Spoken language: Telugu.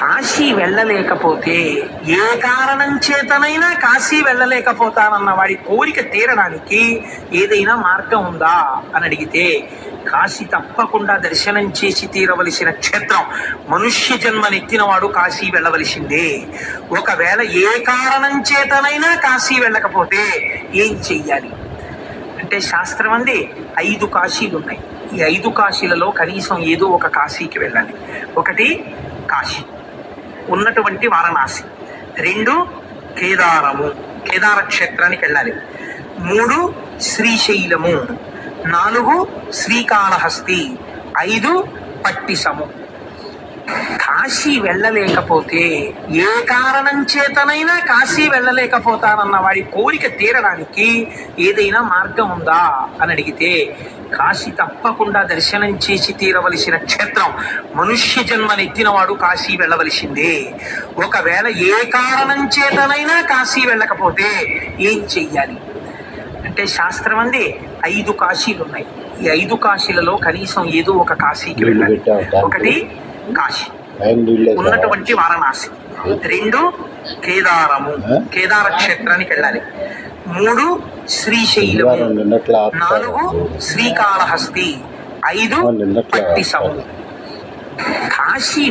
కాశీ వెళ్ళలేకపోతే, ఏ కారణం చేతనైనా కాశీ వెళ్ళలేకపోతానన్న వాడి కోరిక తీరడానికి ఏదైనా మార్గం ఉందా అని అడిగితే, కాశీ తప్పకుండా దర్శనం చేసి తీరవలసిన క్షేత్రం. మనుష్య జన్మనెత్తినవాడు కాశీ వెళ్ళవలసిందే. ఒకవేళ ఏ కారణం చేతనైనా కాశీ వెళ్ళకపోతే ఏం చెయ్యాలి అంటే, శాస్త్రం అంది 5 కాశీలు ఉన్నాయి. ఈ 5 కాశీలలో కనీసం ఏదో ఒక కాశీకి వెళ్ళాలి. ఒకటి కాశీ ఉన్నటువంటి వారణాసి, 2 కేదారము, కేదార క్షేత్రానికి వెళ్ళాలి, 3 శ్రీశైలము, 4 శ్రీకాళహస్తి, 5 పట్టిసము. కాశీ వెళ్ళలేకపోతే, ఏ కారణం చేతనైనా కాశీ వెళ్ళలేకపోతానన్న వాడి కోరిక తీరడానికి ఏదైనా మార్గం ఉందా అని అడిగితే, కాశీ తప్పకుండా దర్శనం చేసి తీరవలసిన క్షేత్రం. మనుష్య జన్మనెత్తినవాడు కాశీ వెళ్ళవలసిందే. ఒకవేళ ఏ కారణం చేతనైనా కాశీ వెళ్ళకపోతే ఏం చెయ్యాలి అంటే, శాస్త్రం అంది 5 కాశీలు ఉన్నాయి. ఈ 5 కాశీలలో కనీసం ఏదో ఒక కాశీకి వెళ్ళాలి. ఒకటి కాశీ ఉన్నటువంటి వారణాసి, 2 కేదారము, కేదార క్షేత్రానికి వెళ్ళాలి, 3 శ్రీశైలము, 4 శ్రీకాళహస్తి, 5 పట్టిసము. కాశీ